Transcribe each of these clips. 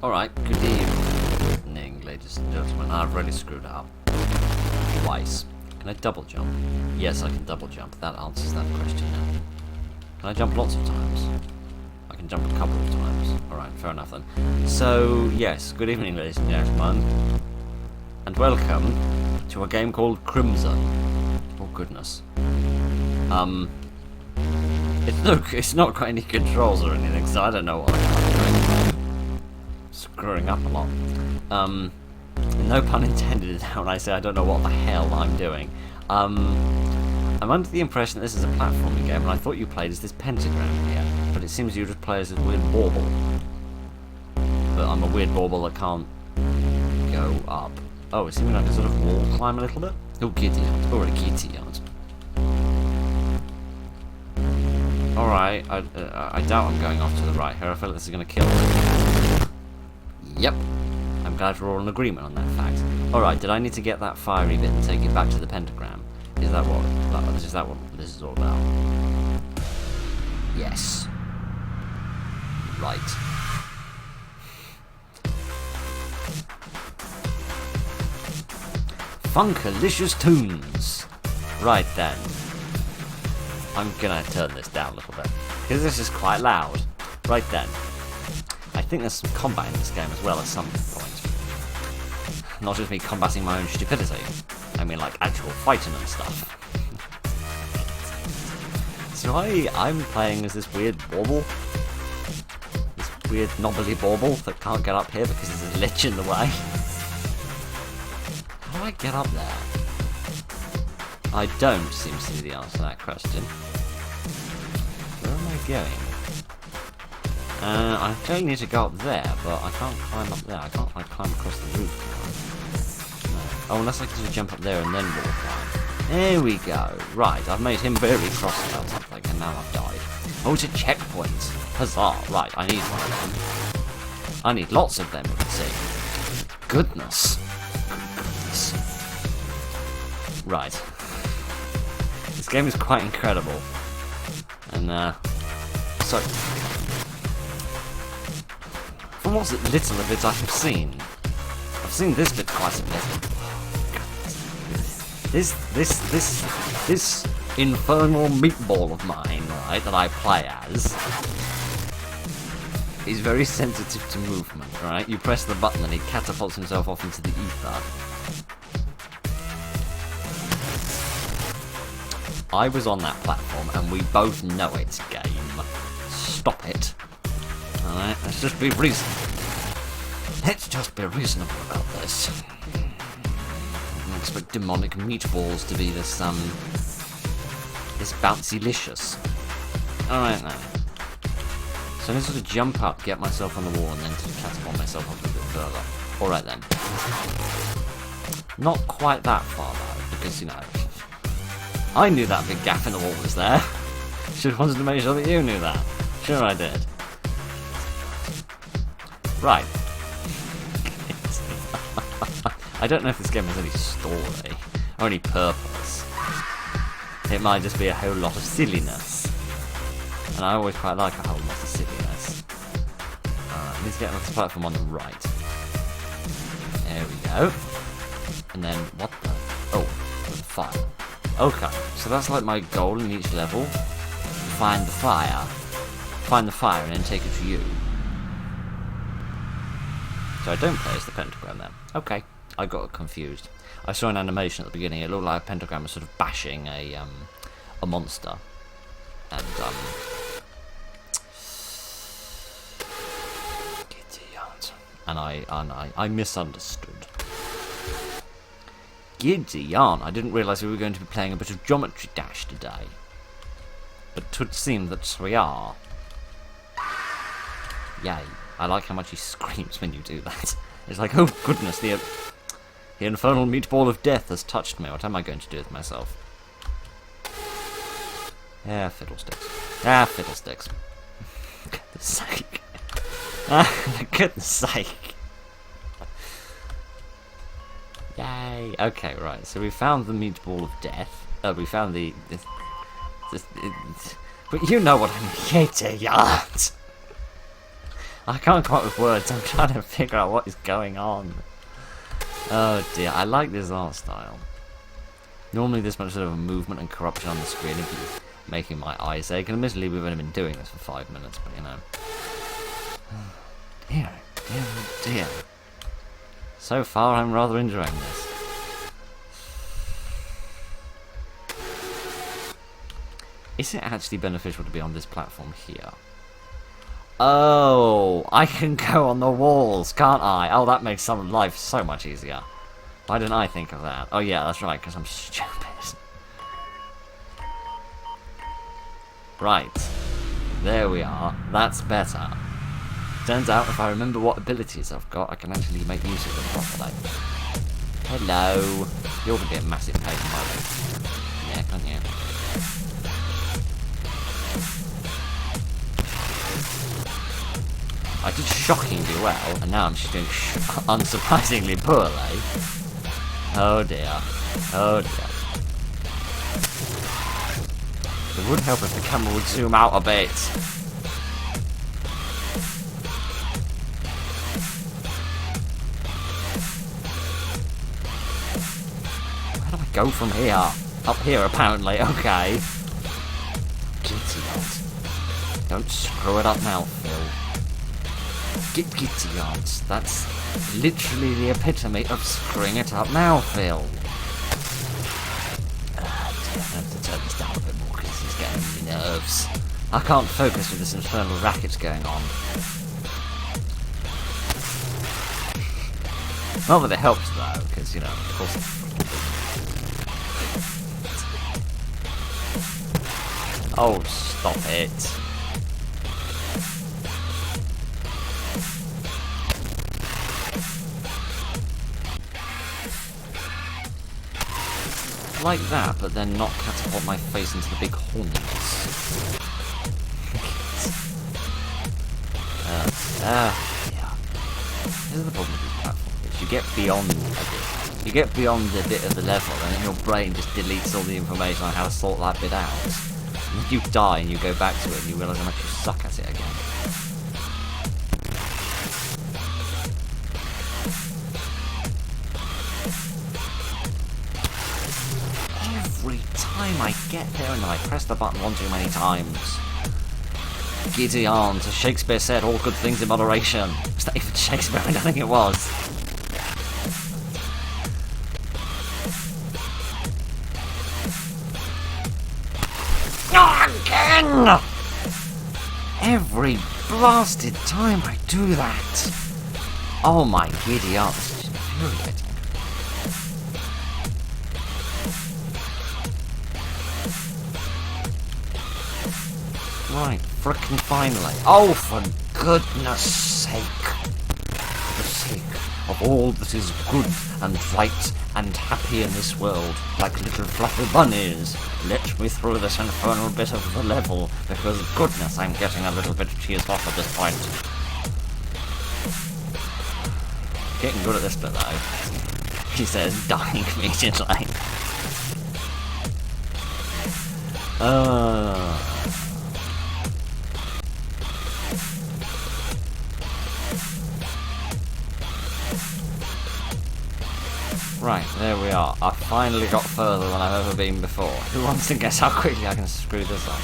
Alright, good evening, ladies and gentlemen. I've already screwed up. Twice. Can I double jump? Yes, I can double jump. That answers that question now. Can I jump lots of times? I can jump a couple of times. Alright, fair enough then. So, yes, good evening, ladies and gentlemen. And welcome to a game called Krimson. Oh, goodness. It's not got any controls or anything, so I don't know what I'm doing. Screwing up a lot. No pun intended when I say I don't know what the hell I'm doing. I'm under the impression that this is a platforming game, and I thought you played as this pentagram here, but it seems you just play as this weird bauble. But I'm a weird bauble that can't go up. Oh, it seems like a sort of wall climb a little bit. Oh, giddy aunt. Or a giddy aunt. Alright, I doubt I'm going off to the right here. I feel like this is going to kill me. Yep. I'm glad we're all in agreement on that fact. Alright, did I need to get that fiery bit and take it back to the pentagram? Is that what this is all about? Yes. Right. Funkalicious tunes. Right then. I'm gonna turn this down a little bit, because this is quite loud. Right then. I think there's some combat in this game as well at some point. Not just me combating my own stupidity. I mean like actual fighting and stuff. So I'm playing as this weird bauble. This weird knobbly bauble that can't get up here because there's a lich in the way. How do I get up there? I don't seem to be the answer to that question. Where am I going? I don't need to go up there, but I can't climb up there. I can't climb across the roof. No. Oh, unless I can just jump up there and then walk down. There we go. Right, I've made him very cross about something, and now I've died. Oh, it's a checkpoint. Huzzah. Right, I need one of them. I need lots of them, you can see. Goodness. Right. This game is quite incredible. And, so... from what little of it I have seen this bit quite a bit. This infernal meatball of mine, right, that I play as, is very sensitive to movement, right? You press the button and he catapults himself off into the ether. I was on that platform, and we both know it's game. Stop it. Alright, let's just be reasonable. Let's just be reasonable about this. I don't expect demonic meatballs to be this bouncy-licious. Alright now. So I need to sort of jump up, get myself on the wall, and then sort of catapult myself up a bit further. Alright then. Not quite that far though, because, you know, I knew that big gap in the wall was there. Should have wanted to make sure that you knew that. Sure I did. Right. I don't know if this game has any story or any purpose. It might just be a whole lot of silliness. And I always quite like a whole lot of silliness. I need to get onto the platform on the right. There we go. And then, what the? Oh, the fire. Okay, so that's like my goal in each level. Find the fire. Find the fire and then take it to you. So I don't play as the pentagram then. Okay, I got confused. I saw an animation at the beginning. It looked like a pentagram was sort of bashing a monster. And, And I misunderstood. Giddy yarn, I didn't realise we were going to be playing a bit of Geometry Dash today. But it would seem that we are. Yay. I like how much he screams when you do that. It's like, oh goodness, the infernal meatball of death has touched me. What am I going to do with myself? Ah, fiddlesticks. Ah, fiddlesticks. For goodness sake. Ah, for goodness sake. Yay. Okay, right. So we found the meatball of death. We found the... but you know what I mean. Idiot. I can't come up with words. I'm trying to figure out what is going on. Oh dear, I like this art style. Normally there's much sort of movement and corruption on the screen would be making my eyes ache. And admittedly we've only been doing this for 5 minutes, but you know. Dear, dear, dear. So far I'm rather enjoying this. Is it actually beneficial to be on this platform here? Oh, I can go on the walls, can't I? Oh, that makes some life so much easier. Why didn't I think of that? Oh yeah, that's right, because I'm stupid. Right. There we are. That's better. Turns out if I remember what abilities I've got, I can actually make use of them properly. Hello. You're going to be a massive pain in my leg. Yeah, can't you? I did shockingly well, and now I'm just doing unsurprisingly poorly. Oh dear. Oh dear. It would help if the camera would zoom out a bit. Where do I go from here? Up here, apparently. Okay. Giddy on. Don't screw it up now, Phil. Giddy on. That's literally the epitome of screwing it up now, Phil. Dear, I have to turn this down a bit more because it's getting on my nerves. I can't focus with this infernal racket going on. Not that it helps though, because, you know, of course. Oh, stop it. Like that, but then not catapult my face into the big horns. Yeah. This is the problem with these platforms. You get beyond a bit. You get beyond a bit of the level, and then your brain just deletes all the information on how to sort that bit out. And you die, and you go back to it, and you realise how much you suck at it again. Every time I get there and I press the button one too many times. Giddy on, as Shakespeare said, all good things in moderation. Was that even Shakespeare? I don't think it was. Again! Every blasted time I do that. Oh my giddy on, this is infuriating. Right, frickin' finally. Oh, for goodness sake. For the sake of all that is good and right and happy in this world, like little fluffy bunnies, let me through this infernal bit of the level, because goodness, I'm getting a little bit cheesed off at this point. Getting good at this bit though. He says, dying immediately. Right, there we are. I finally got further than I've ever been before. Who wants to guess how quickly I can screw this up?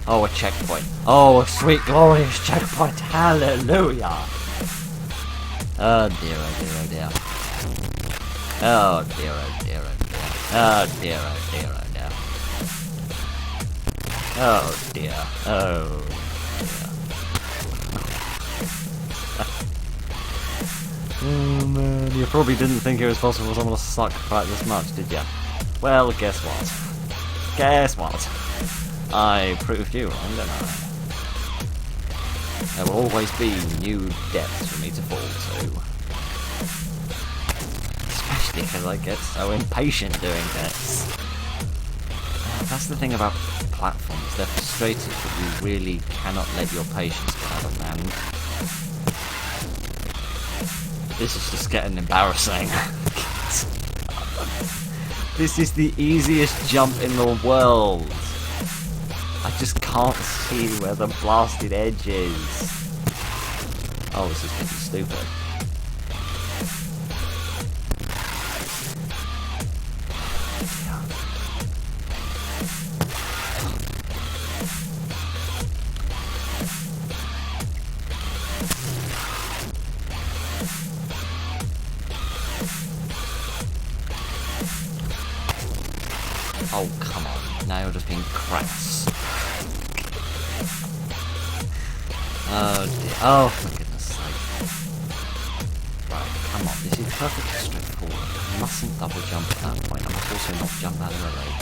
Oh, a checkpoint. Oh, a sweet, glorious checkpoint. Hallelujah. Oh dear, oh dear, oh dear. Oh dear, oh dear, oh dear. Oh dear, oh dear, oh dear. Oh dear, oh dear. Oh man, you probably didn't think it was possible for someone to suck quite this much, did ya? Well, guess what? Guess what? I proved you wrong, didn't I? There will always be new depths for me to fall to. Especially because I get so impatient doing this. That's the thing about platforms, they're frustrated that you really cannot let your patience get out of hand. This is just getting embarrassing. This is the easiest jump in the world. I just can't see where the blasted edge is. Oh, this is getting stupid. Oh, come on. Now you're just being crass. Oh, dear. Oh, for goodness sake. Right, come on. This is perfectly straightforward. I mustn't double jump at that point. I must also not jump out of the late.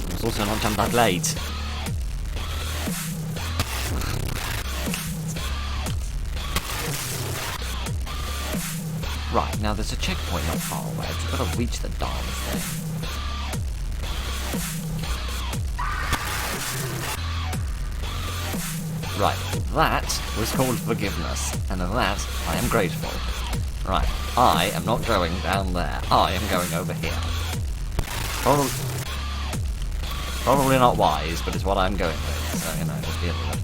I must also not jump that late. Right, now there's a checkpoint not far away. I've just got to reach the darn thing. Right, that was called forgiveness, and of that I am grateful. Right, I am not going down there. I am going over here. Probably not wise, but it's what I'm going with, so, you know, just deal with it.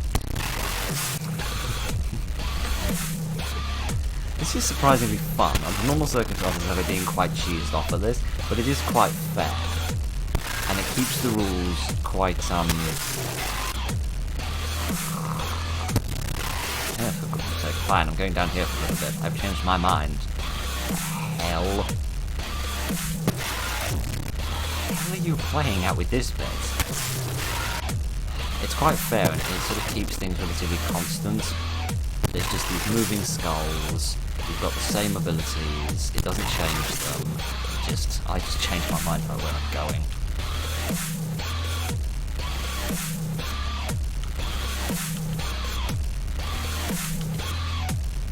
This is surprisingly fun. Under normal circumstances I've been quite cheesed off of this, but it is quite fair. And it keeps the rules quite, yeah, for goodness sake. Fine, I'm going down here for a little bit. I've changed my mind. Hell. What are you playing at with this bit? It's quite fair, and it sort of keeps things relatively constant. It's just these moving skulls. You've got the same abilities. It doesn't change them. I just changed my mind about where I'm going.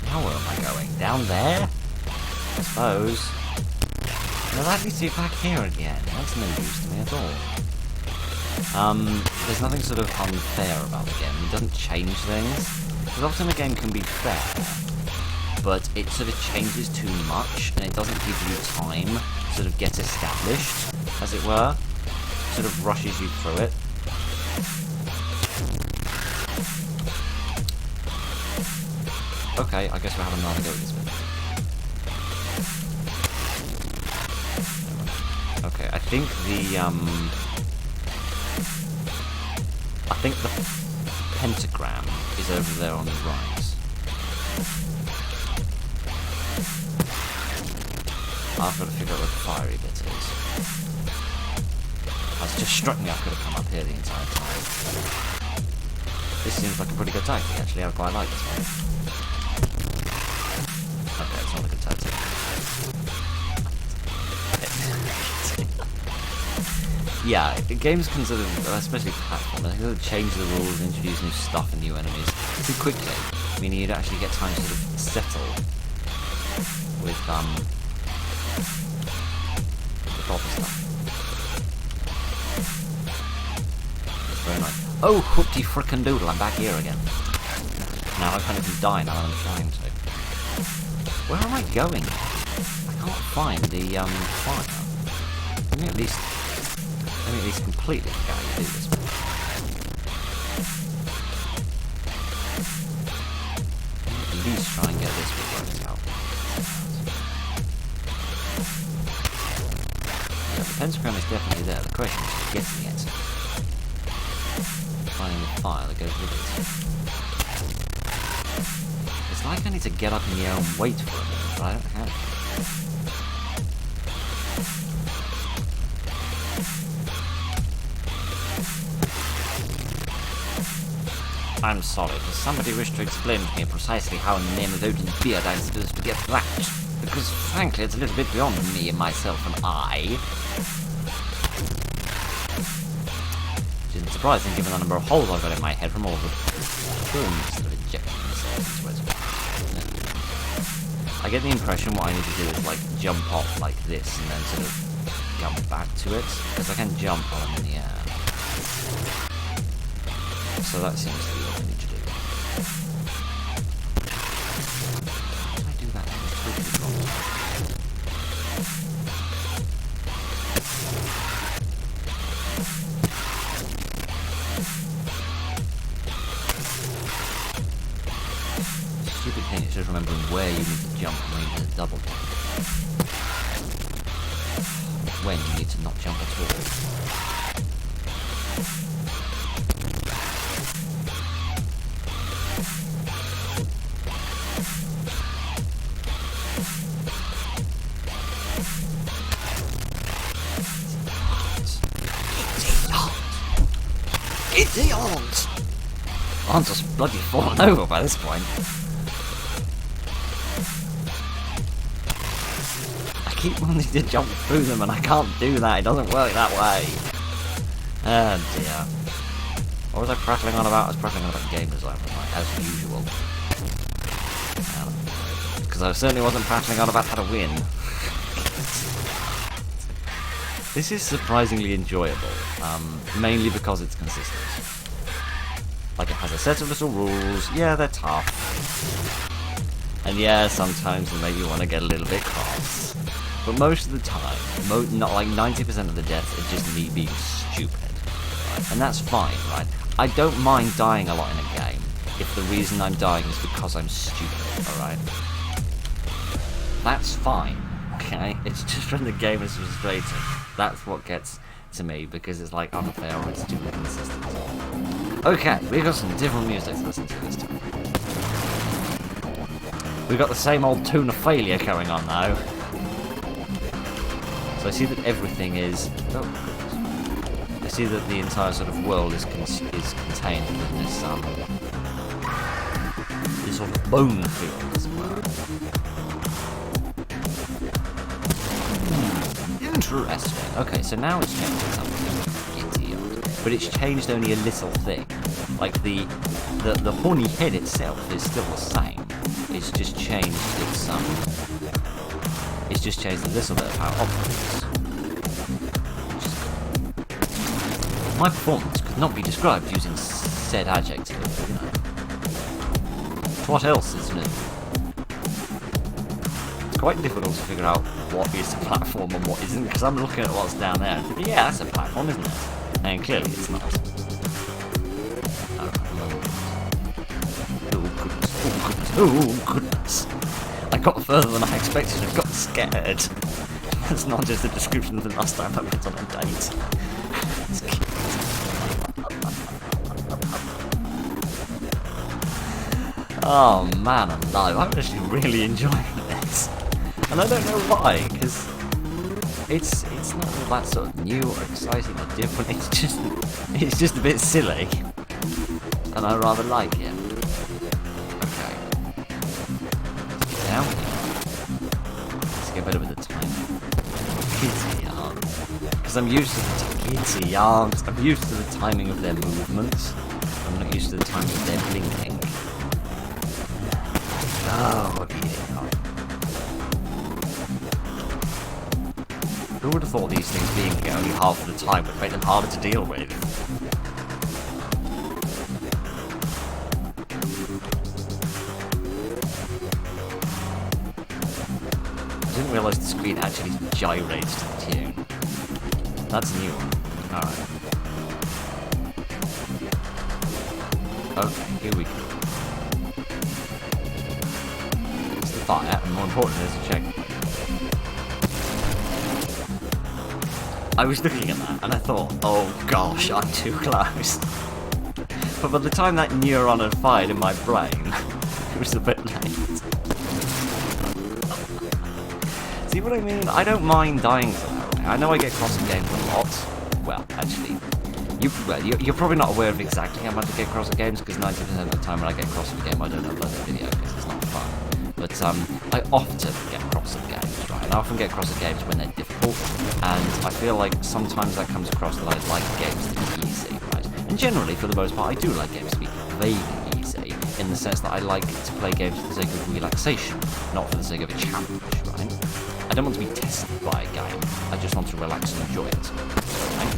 Now where am I going? Down there? I suppose. Well, let me see back here again. That's no use to me at all. There's nothing sort of unfair about the game. It doesn't change things. Because often a game can be fair, but it sort of changes too much, and it doesn't give you time to sort of get established, as it were. It sort of rushes you through it. Okay, I guess we're having another go at this bit. Okay, I think the pentagram is over there on the right. I've got to figure out where the fiery bit is. It's just struck me I could have come up here the entire time. This seems like a pretty good tactic, actually. I quite like this one. Okay, it's not a good tactic. Yeah, games can sort of, especially platform, they can sort of change the rules and introduce new stuff and new enemies too quickly, meaning you'd actually get time to sort of settle with the proper stuff. It's very nice. Oh, hoopty frickin' doodle, I'm back here again. Now I kind of can die now I'm trying to. Where am I going? I can't find the fire. Let me at least completely forget how you do this. At least try and get this bit worked out. Yeah, the pentagram is definitely there. The question is getting it. Finding the fire that goes with it. It's like I need to get up in the air and wait for a minute, but I don't have to. I'm sorry, does somebody wish to explain to me precisely how in the name of Odin's beard I'm supposed to get that? Because, frankly, it's a little bit beyond me and myself and I. Which isn't surprising given the number of holes I've got in my head from all the forms that are injecting themselves into it. I get the impression what I need to do is, like, jump off like this and then sort of jump back to it. Because I can jump while I'm in the air. So that seems to be what I need to do. How do I do that? It's totally wrong. double jump. When you need to not jump at all. Idiots! I'm just bloody falling over by this point. I keep wanting to jump through them and I can't do that, it doesn't work that way. Oh dear. What was I prattling on about? I was prattling on about game design, as usual. Because I certainly wasn't prattling on about how to win. This is surprisingly enjoyable, mainly because it's consistent. Like, it has a set of little rules, yeah, they're tough. And yeah, sometimes they make you want to get a little bit cross. But most of the time, not like 90% of the deaths are just me being stupid. Right? And that's fine, right? I don't mind dying a lot in a game, if the reason I'm dying is because I'm stupid, alright? That's fine, okay? It's just when the game is frustrating. That's what gets to me, because it's like unfair or it's too inconsistent. Okay, we got some different music to listen to this time. We got the same old tune of failure going on now. So I see that everything is... Oh, goodness. I see that the entire sort of world is contained within this sort of bone field, as it were. Interesting. Okay, so now it's changed to something giddy, but it's changed only a little thing. Like the horny head itself is still the same. It's just changed its It's just changed a little bit of how it operates. Which is cool. My performance could not be described using said adjective, you know. What else is new? It's quite difficult to figure out what is a platform and what isn't, because I'm looking at what's down there and thinking, yeah, that's a platform, isn't it? And clearly it's not. Oh goodness, oh goodness, oh goodness. I got further than I expected and got scared. That's not just a description of the last time I went on a date. Oh man alive, I'm actually really enjoying this. And I don't know why, because it's not all that sort of new or exciting or different, it's just a bit silly. And I rather like it. Okay. Let's get down here. Let's get better with the timing. Kitty yards. Because I'm used to the kitty yards. I'm used to the timing of their movements. I'm not used to the timing of their blinking. Oh, yeah. Who would have thought these things being here only half of the time would make them harder to deal with? I didn't realise the screen actually gyrates to the tune. That's a new one. Alright. Okay, here we go. It's the fire, and more importantly, there's a checkpoint. I was looking at that and I thought, oh gosh, I'm too close. But by the time that neuron had fired in my brain, it was a bit late. See what I mean? I don't mind dying somehow. I know I get cross in games a lot. Well, actually, you're probably not aware of exactly how much I get cross in games, because 90% of the time when I get cross in a game I don't upload a video because it's not fun. But I often get cross in games, right? And I often get cross in games when they're difficult, and I feel like sometimes that comes across that I like games to be easy, right? And generally, for the most part, I do like games to be vaguely easy, in the sense that I like to play games for the sake of relaxation, not for the sake of a challenge, right? I don't want to be tested by a game, I just want to relax and enjoy it, right?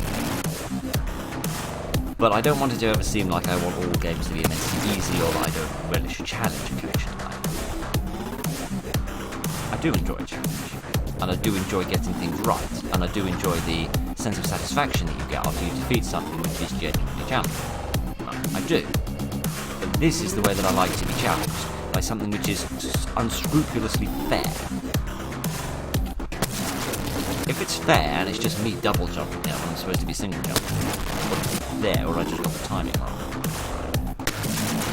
But I don't want it to ever seem like I want all games to be immensely easy, or that I don't relish a challenge occasionally. I do enjoy a challenge, and I do enjoy getting things right, and I do enjoy the sense of satisfaction that you get after you defeat something which is genuinely challenging. I do. But this is the way that I like to be challenged, by something which is unscrupulously fair, if it's fair and it's just me double jumping there when I'm supposed to be single jumping, or there, or I just got the timing wrong,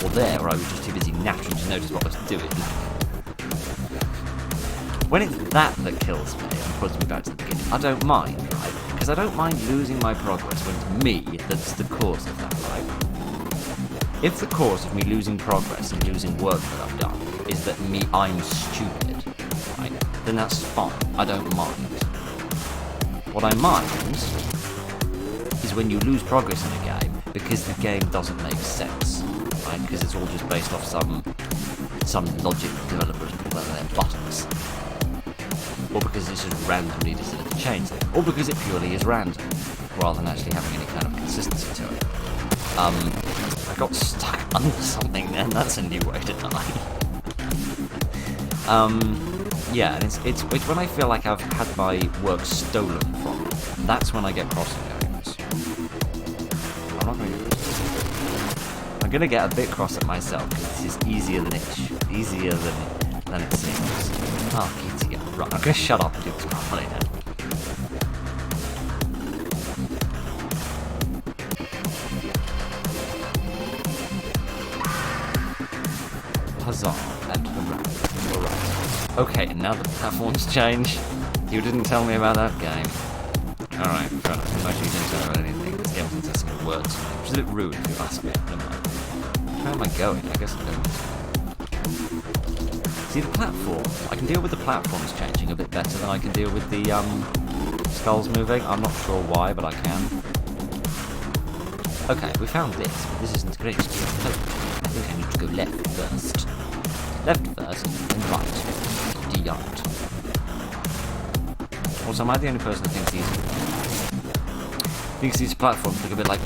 or there, or I was just too busy nattering to notice what I was doing. When it's that kills me and puts me back to the beginning, I don't mind, right? Because I don't mind losing my progress when it's me that's the cause of that, right? If the cause of me losing progress and losing work that I've done is that I'm stupid, right, then that's fine. I don't mind. What I mind is when you lose progress in a game because the game doesn't make sense, right? Because it's all just based off some logic developers put on their buttons. Or because it's just randomly decided to change it, or because it purely is random, rather than actually having any kind of consistency to it. I got stuck under something then, that's a new way to die. Yeah, and it's when I feel like I've had my work stolen from me, that's when I get cross at games. I'm gonna get a bit cross at myself, because this is easier than it seems. Oh, giddy up. Right, I'm gonna shut up and do this properly then. Huzzah, and to the right. Alright. Okay, now the platforms change. You didn't tell me about that game. Alright, fair enough. Actually, you didn't tell me about anything. This game wasn't testing words, which is a bit rude if you ask me. Never mind. Where am I going? I guess I'm going this way. See, the platform, I can deal with the platforms changing a bit better than I can deal with the skulls moving. I'm not sure why, but I can. Okay, we found this, but this isn't great. No, I think I need to go left first. Left first, and right. The yard. Also, am I the only person that thinks these platforms look a bit like...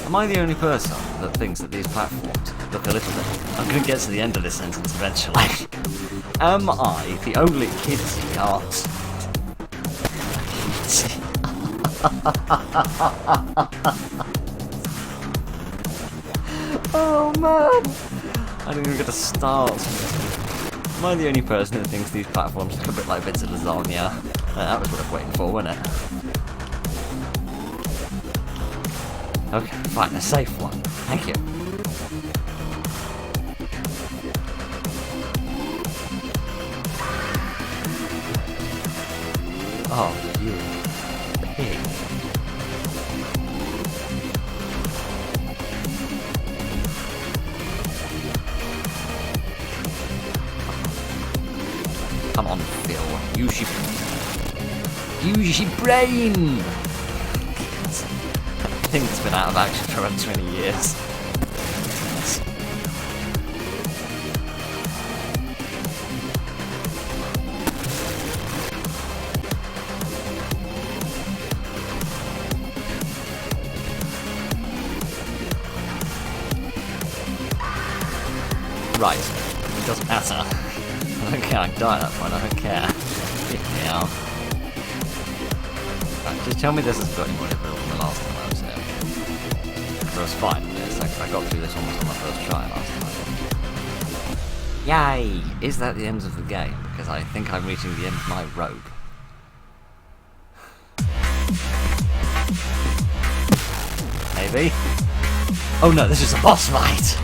Am I the only person that thinks that these platforms look a little bit... I'm going to get to the end of this sentence eventually. Am I the only kidsy art? Oh man! I didn't even get to start. Am I the only person that thinks these platforms look a bit like bits of lasagna? That was worth waiting for, wasn't it? Okay, fine, a safe one. Thank you. Oh, you pig. Come on, Phil. Use your brain! I think it's been out of action for about 20 years. Right, it doesn't matter. I don't care, I can die at that point, I don't care. Yeah. Right, just tell me this has got any more difficult than the last time I was here. So I was fine with this, I got through this almost on my first try last time. Yay! Is that the end of the game? Because I think I'm reaching the end of my rope. Maybe? Oh no, this is a boss fight!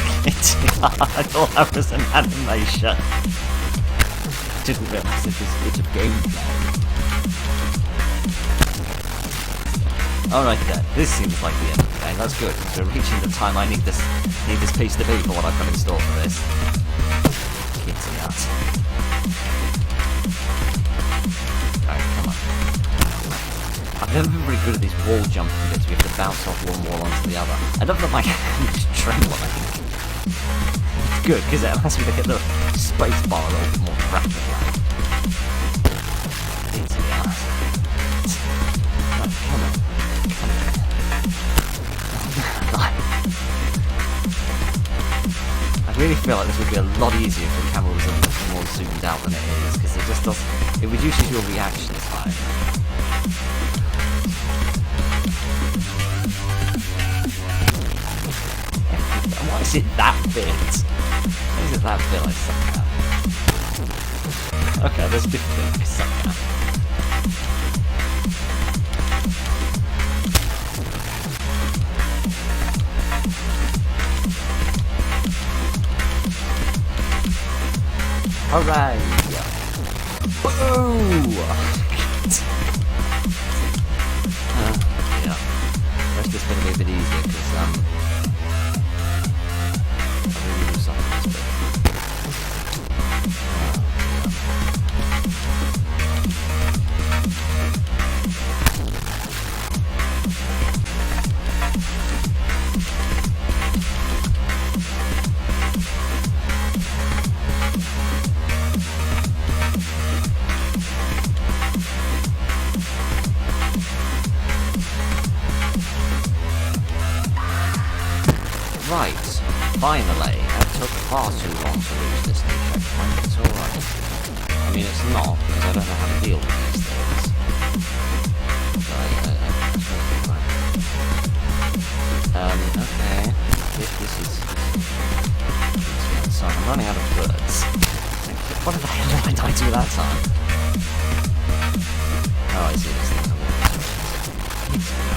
I thought that was an animation. I didn't realise it was a bit of gameplay. Alright then, this seems like the end of the game. That's good, because we're reaching the time I need this piece to be for what I've got in store for this. Kitty nut. Alright, come on. I've never been very good at these wall jumping bits. We have to bounce off one wall onto the other. I love that my hand trembling. It's good, because it allows me to hit the space bar a little bit more rapidly. Kitty nut. Right, come on. I really feel like this would be a lot easier if the camera was a little more zoomed out than it is, because it just doesn't... It reduces your reaction time. Why is it that bit? Why is it that bit I suck at? Okay, there's different things I suck at. Hooray! Boo! Yeah. The rest is going to be a bit easier because I really do suck at this bit. Right, finally. That took far too long to reach this new checkpoint. It's alright. I mean, it's not, because I don't know how to deal with these things. Okay. This is... Sorry, I'm running out of words. What the hell did I do that time? Oh, I see this thing. Come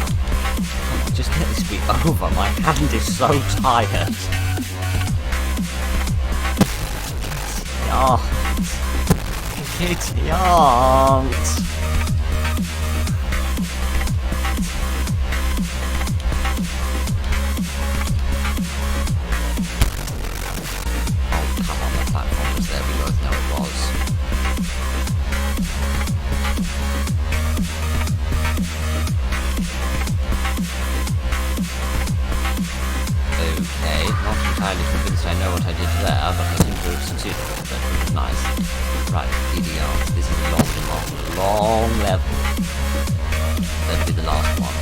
on, just let this be over. My hand is so tired. It aren't. Oh, come on, the platform was there. We both know it was. Okay, not entirely convinced I know what I did there, but I seem to have succeeded. That was nice. Right, DDR. This is a long level. That'll be the last one.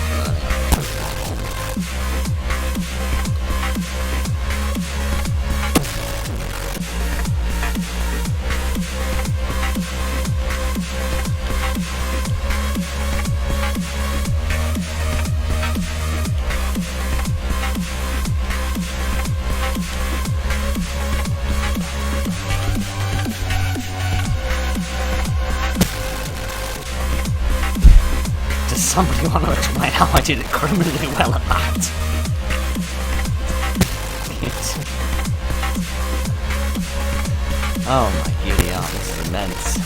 Does somebody want to explain how I did it criminally well at that? Oh my giddy aunt, this is immense.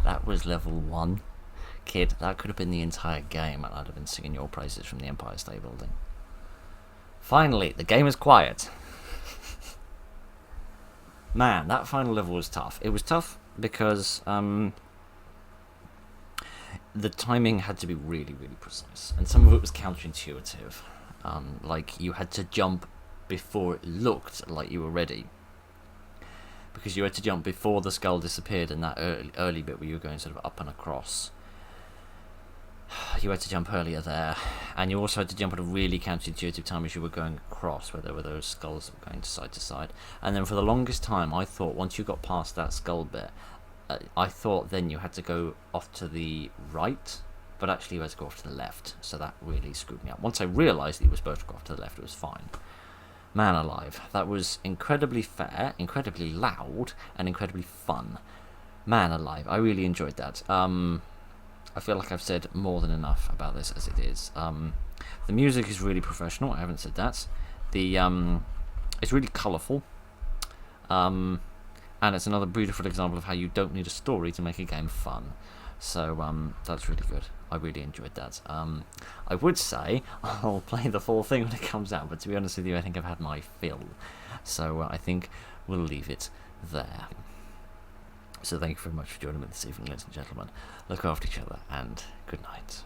That was level 1. Kid, that could have been the entire game and I'd have been singing your praises from the Empire State Building. Finally, the game is quiet. Man, that final level was tough. It was tough because the timing had to be really, really precise. And some of it was counterintuitive. Like, you had to jump before it looked like you were ready. Because you had to jump before the skull disappeared in that early bit where you were going sort of up and across. You had to jump earlier there, and you also had to jump at a really counterintuitive time as you were going across, where there were those skulls that were going side to side. And then for the longest time, I thought once you got past that skull bit, I thought then you had to go off to the right, but actually you had to go off to the left, so that really screwed me up. Once I realised that you were supposed to go off to the left, it was fine. Man alive, that was incredibly fair, incredibly loud, and incredibly fun. Man alive, I really enjoyed that. I feel like I've said more than enough about this as it is. The music is really professional, I haven't said that. It's really colourful. And it's another beautiful example of how you don't need a story to make a game fun. So that's really good. I really enjoyed that. I would say I'll play the full thing when it comes out, but to be honest with you, I think I've had my fill. So I think we'll leave it there. So thank you very much for joining me this evening, ladies and gentlemen. Look after each other, and good night.